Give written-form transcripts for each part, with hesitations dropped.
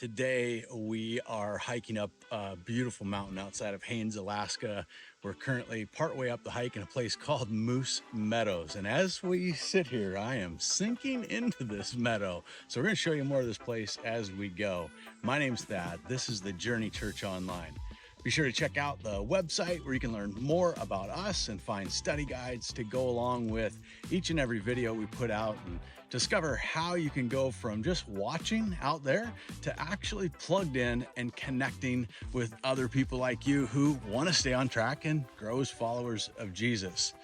Today we are hiking up a beautiful mountain outside of Haines, Alaska. We're currently partway up the hike in a place called Moose Meadows. And as we sit here, I am sinking into this meadow. So we're going to show you more of this place as we go. My name's Thad. This is the Journey Church Online. Be sure to check out the website where you can learn more about us and find study guides to go along with each and every video we put out, and discover how you can go from just watching out there to actually plugged in and connecting with other people like you who want to stay on track and grow as followers of Jesus.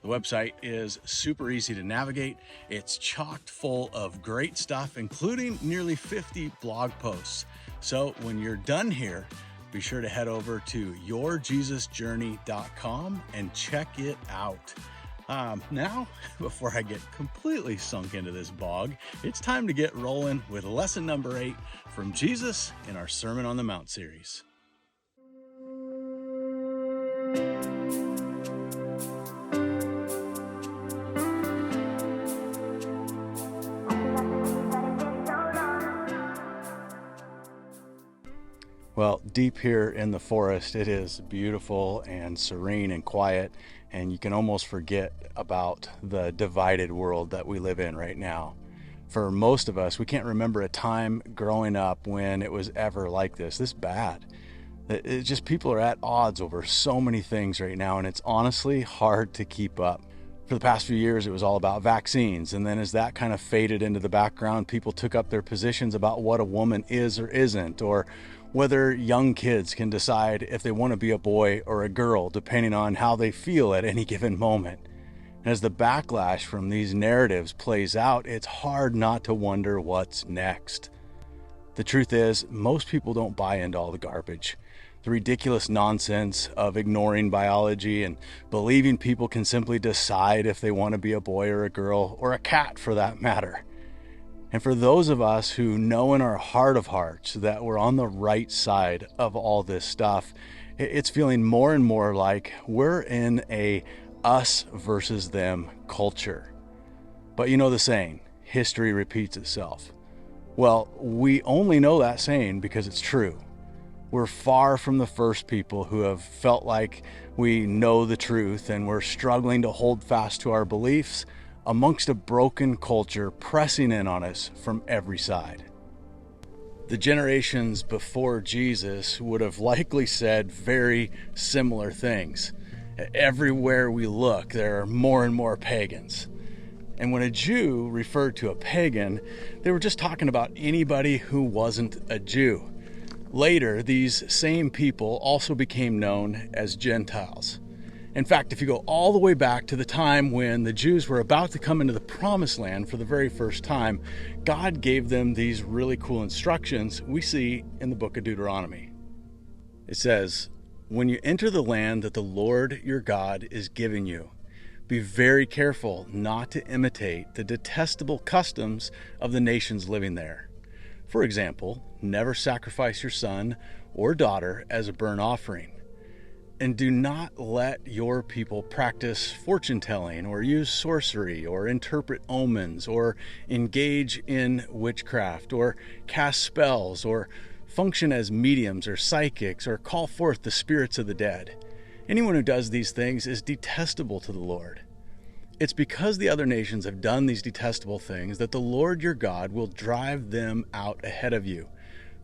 The website is super easy to navigate. It's chocked full of great stuff, including nearly 50 blog posts. So when you're done here, be sure to head over to yourjesusjourney.com and check it out. Now, before I get completely sunk into this bog, it's time to get rolling with lesson number 8 from Jesus in our Sermon on the Mount series. Well, deep here in the forest, it is beautiful and serene and quiet, and you can almost forget about the divided world that we live in right now. For most of us, we can't remember a time growing up when it was ever like this bad. It's just people are at odds over so many things right now, and it's honestly hard to keep up. For the past few years, it was all about vaccines, and then as that kind of faded into the background, people took up their positions about what a woman is or isn't, or whether young kids can decide if they want to be a boy or a girl, depending on how they feel at any given moment. And as the backlash from these narratives plays out, it's hard not to wonder what's next. The truth is, most people don't buy into all the garbage. The ridiculous nonsense of ignoring biology and believing people can simply decide if they want to be a boy or a girl, or a cat for that matter. And for those of us who know in our heart of hearts that we're on the right side of all this stuff, it's feeling more and more like we're in a us versus them culture. But you know the saying, history repeats itself. Well, we only know that saying because it's true. We're far from the first people who have felt like we know the truth, and we're struggling to hold fast to our beliefs amongst a broken culture pressing in on us from every side. The generations before Jesus would have likely said very similar things. Everywhere we look, there are more and more pagans. And when a Jew referred to a pagan, they were just talking about anybody who wasn't a Jew. Later, these same people also became known as Gentiles. In fact, if you go all the way back to the time when the Jews were about to come into the Promised Land for the very first time, God gave them these really cool instructions we see in the book of Deuteronomy. It says, "When you enter the land that the Lord your God is giving you, be very careful not to imitate the detestable customs of the nations living there. For example, never sacrifice your son or daughter as a burnt offering. And do not let your people practice fortune-telling or use sorcery or interpret omens or engage in witchcraft or cast spells or function as mediums or psychics or call forth the spirits of the dead. Anyone who does these things is detestable to the Lord. It's because the other nations have done these detestable things that the Lord your God will drive them out ahead of you.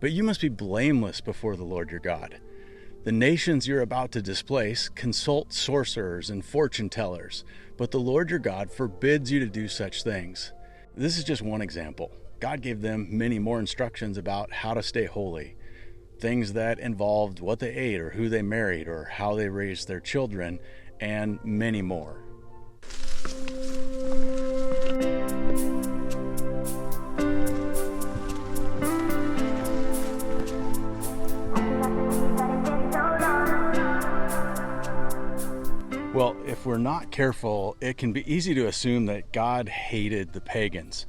But you must be blameless before the Lord your God. The nations you're about to displace consult sorcerers and fortune tellers, but the Lord your God forbids you to do such things." This is just one example. God gave them many more instructions about how to stay holy. Things that involved what they ate or who they married or how they raised their children, and many more. Well, if we're not careful, it can be easy to assume that God hated the pagans.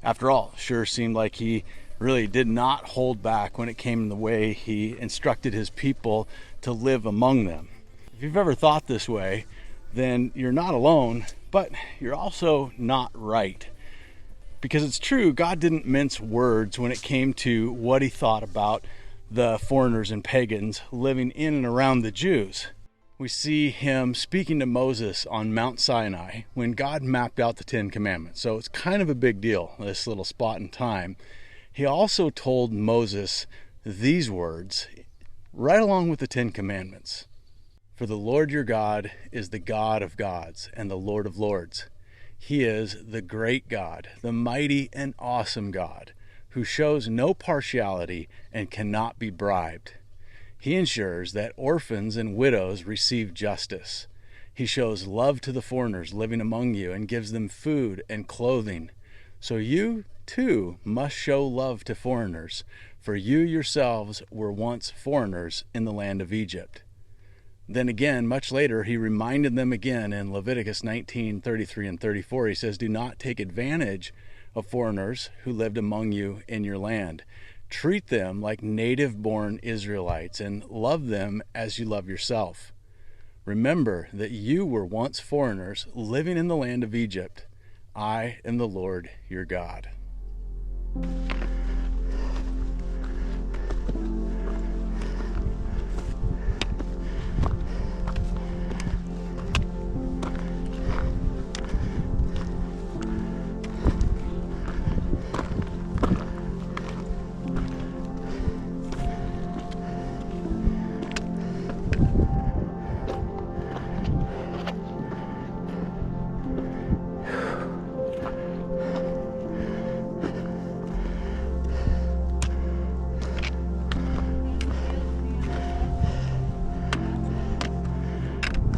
After all, sure seemed like he really did not hold back when it came to the way he instructed his people to live among them. If you've ever thought this way, then you're not alone, but you're also not right. Because it's true, God didn't mince words when it came to what he thought about the foreigners and pagans living in and around the Jews. We see him speaking to Moses on Mount Sinai when God mapped out the Ten Commandments. So it's kind of a big deal, this little spot in time. He also told Moses these words right along with the Ten Commandments. For the Lord your God is the God of gods and the Lord of lords. He is the great God, the mighty and awesome God, who shows no partiality and cannot be bribed. He ensures that orphans and widows receive justice. He shows love to the foreigners living among you and gives them food and clothing. So you, too, must show love to foreigners, for you yourselves were once foreigners in the land of Egypt. Then again, much later, he reminded them again in Leviticus 19:33 and 34. He says, do not take advantage of foreigners who lived among you in your land. Treat them like native-born Israelites and love them as you love yourself. Remember that you were once foreigners living in the land of Egypt. I am the Lord your God.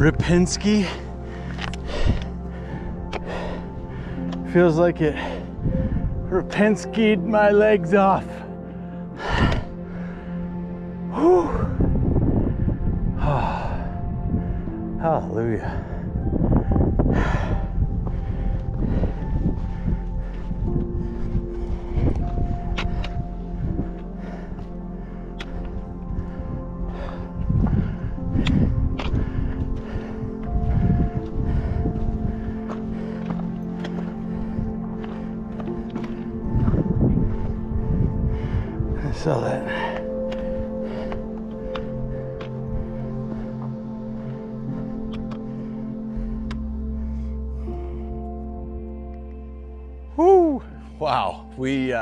Rapinski feels like it Rapinski'd my legs off. Whew. Oh, hallelujah. So that whoo, wow, we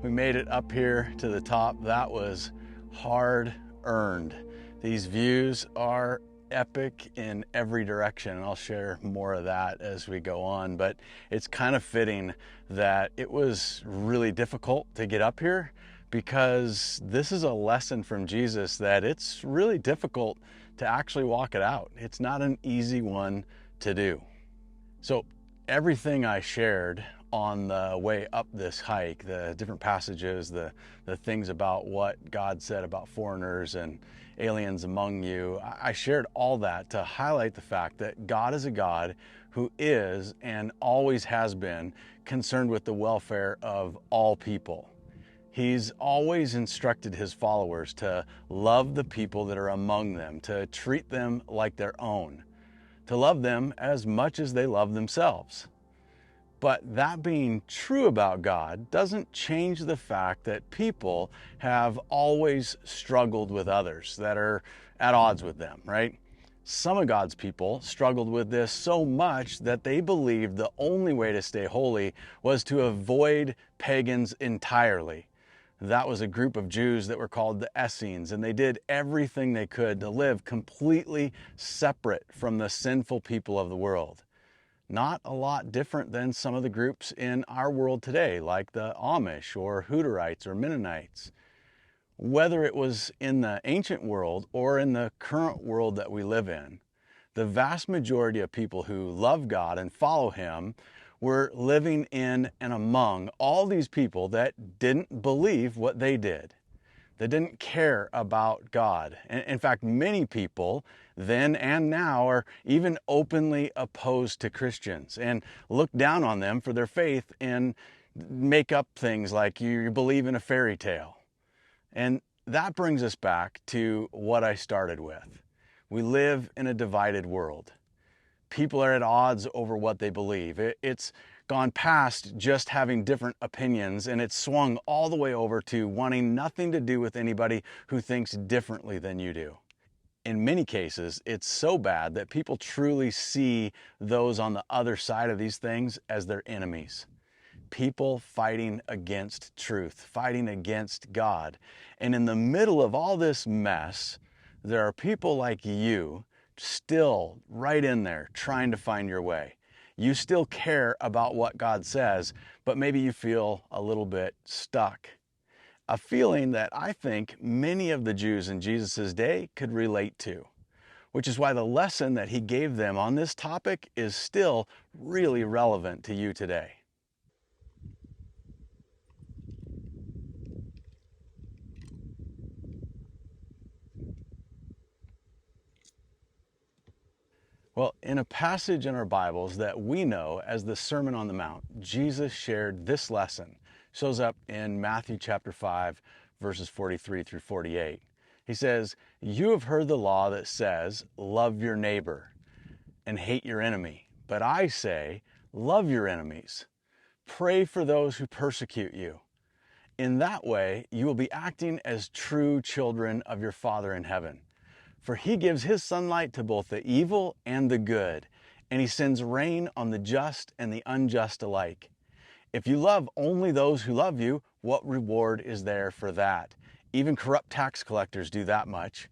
made it up here to the top. That was hard earned. These views are epic in every direction, and I'll share more of that as we go on, but it's kind of fitting that it was really difficult to get up here, because this is a lesson from Jesus that it's really difficult to actually walk it out. It's not an easy one to do. So everything I shared on the way up this hike, the different passages, the things about what God said about foreigners and aliens among you, I shared all that to highlight the fact that God is a God who is and always has been concerned with the welfare of all people. He's always instructed his followers to love the people that are among them, to treat them like their own, to love them as much as they love themselves. But that being true about God doesn't change the fact that people have always struggled with others that are at odds with them, right? Some of God's people struggled with this so much that they believed the only way to stay holy was to avoid pagans entirely. That was a group of Jews that were called the Essenes, and they did everything they could to live completely separate from the sinful people of the world. Not a lot different than some of the groups in our world today, like the Amish or Hutterites or Mennonites. Whether it was in the ancient world or in the current world that we live in, the vast majority of people who love God and follow Him were living in and among all these people that didn't believe what they did. They didn't care about God. In fact, many people then and now are even openly opposed to Christians and look down on them for their faith and make up things like you believe in a fairy tale. And that brings us back to what I started with. We live in a divided world. People are at odds over what they believe. It's gone past just having different opinions, and it's swung all the way over to wanting nothing to do with anybody who thinks differently than you do. In many cases, it's so bad that people truly see those on the other side of these things as their enemies. People fighting against truth, fighting against God. And in the middle of all this mess, there are people like you still right in there trying to find your way. You still care about what God says, but maybe you feel a little bit stuck. A feeling that I think many of the Jews in Jesus' day could relate to, which is why the lesson that he gave them on this topic is still really relevant to you today. Well, in a passage in our Bibles that we know as the Sermon on the Mount, Jesus shared this lesson. It shows up in Matthew chapter 5, verses 43 through 48. He says, "You have heard the law that says, 'Love your neighbor and hate your enemy.' But I say, love your enemies. Pray for those who persecute you. In that way, you will be acting as true children of your Father in heaven. For he gives his sunlight to both the evil and the good, and he sends rain on the just and the unjust alike. If you love only those who love you, what reward is there for that? Even corrupt tax collectors do that much.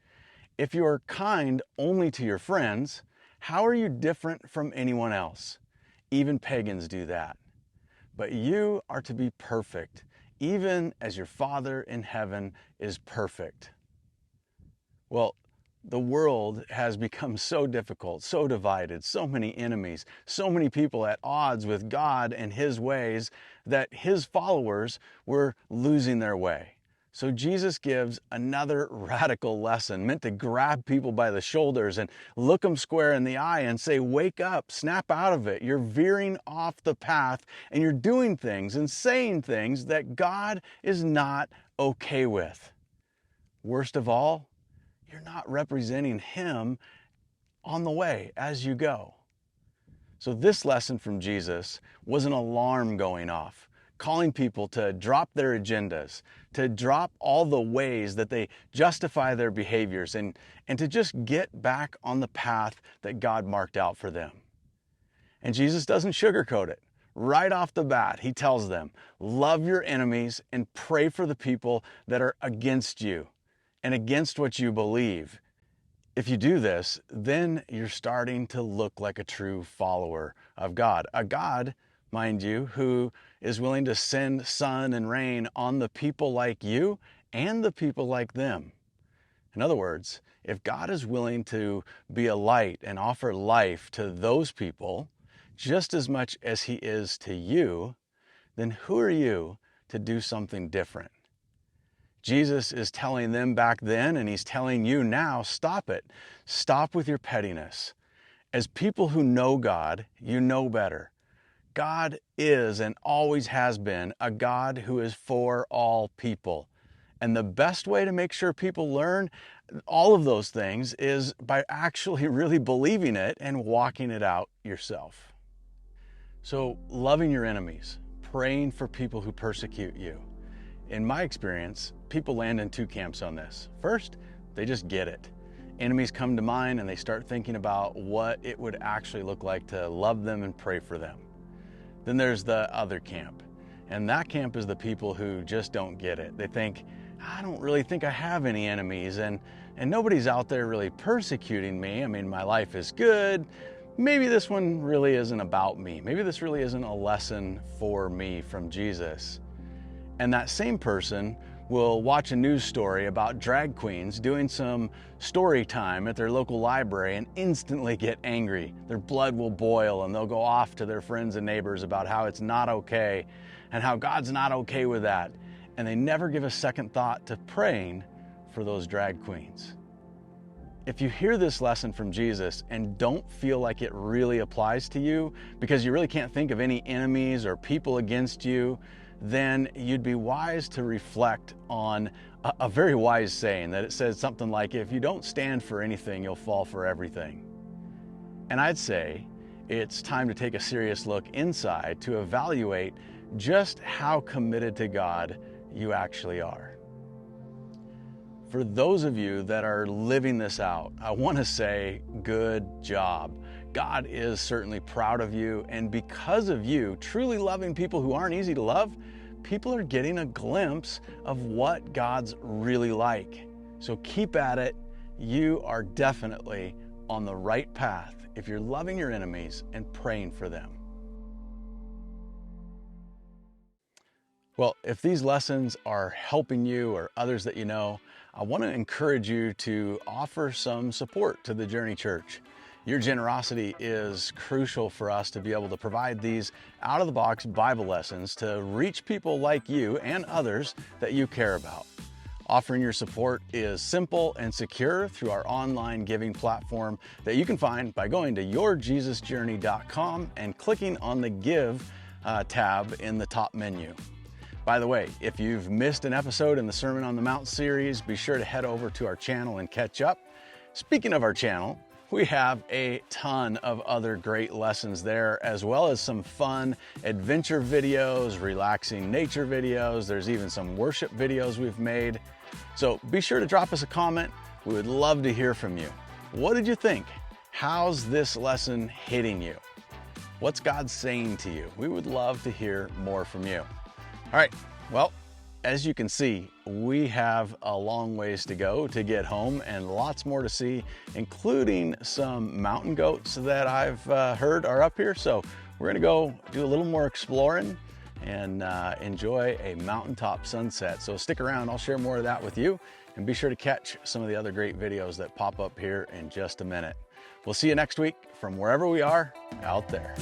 If you are kind only to your friends, how are you different from anyone else? Even pagans do that. But you are to be perfect, even as your Father in heaven is perfect." Well, the world has become so difficult, so divided, so many enemies, so many people at odds with God and his ways that his followers were losing their way. So Jesus gives another radical lesson meant to grab people by the shoulders and look them square in the eye and say, wake up, snap out of it. You're veering off the path and you're doing things and saying things that God is not okay with. Worst of all, you're not representing him on the way as you go. So this lesson from Jesus was an alarm going off, calling people to drop their agendas, to drop all the ways that they justify their behaviors, and to just get back on the path that God marked out for them. And Jesus doesn't sugarcoat it. Right off the bat, he tells them, love your enemies and pray for the people that are against you and against what you believe. If you do this, then you're starting to look like a true follower of God. A God, mind you, who is willing to send sun and rain on the people like you and the people like them. In other words, if God is willing to be a light and offer life to those people just as much as he is to you, then who are you to do something different? Jesus is telling them back then, and he's telling you now, stop it. Stop with your pettiness. As people who know God, you know better. God is and always has been a God who is for all people. And the best way to make sure people learn all of those things is by actually really believing it and walking it out yourself. So, loving your enemies, praying for people who persecute you. In my experience, people land in two camps on this. First, they just get it. Enemies come to mind and they start thinking about what it would actually look like to love them and pray for them. Then there's the other camp. And that camp is the people who just don't get it. They think, I don't really think I have any enemies and nobody's out there really persecuting me. I mean, my life is good. Maybe this one really isn't about me. Maybe this really isn't a lesson for me from Jesus. And that same person will watch a news story about drag queens doing some story time at their local library and instantly get angry. Their blood will boil and they'll go off to their friends and neighbors about how it's not okay and how God's not okay with that. And they never give a second thought to praying for those drag queens. If you hear this lesson from Jesus and don't feel like it really applies to you because you really can't think of any enemies or people against you, then you'd be wise to reflect on a very wise saying that it says something like, if you don't stand for anything, you'll fall for everything. And I'd say, it's time to take a serious look inside to evaluate just how committed to God you actually are. For those of you that are living this out, I want to say good job. God is certainly proud of you, and because of you truly loving people who aren't easy to love, people are getting a glimpse of what God's really like. So keep at it. You are definitely on the right path if you're loving your enemies and praying for them. Well, if these lessons are helping you or others that you know, I want to encourage you to offer some support to the Journey Church. Your generosity is crucial for us to be able to provide these out-of-the-box Bible lessons to reach people like you and others that you care about. Offering your support is simple and secure through our online giving platform that you can find by going to yourjesusjourney.com and clicking on the Give tab in the top menu. By the way, if you've missed an episode in the Sermon on the Mount series, be sure to head over to our channel and catch up. Speaking of our channel, we have a ton of other great lessons there, as well as some fun adventure videos, relaxing nature videos. There's even some worship videos we've made. So be sure to drop us a comment. We would love to hear from you. What did you think? How's this lesson hitting you? What's God saying to you? We would love to hear more from you. All right, well, as you can see, we have a long ways to go to get home and lots more to see, including some mountain goats that I've heard are up here. So we're gonna go do a little more exploring and enjoy a mountaintop sunset. So stick around, I'll share more of that with you, and be sure to catch some of the other great videos that pop up here in just a minute. We'll see you next week from wherever we are out there.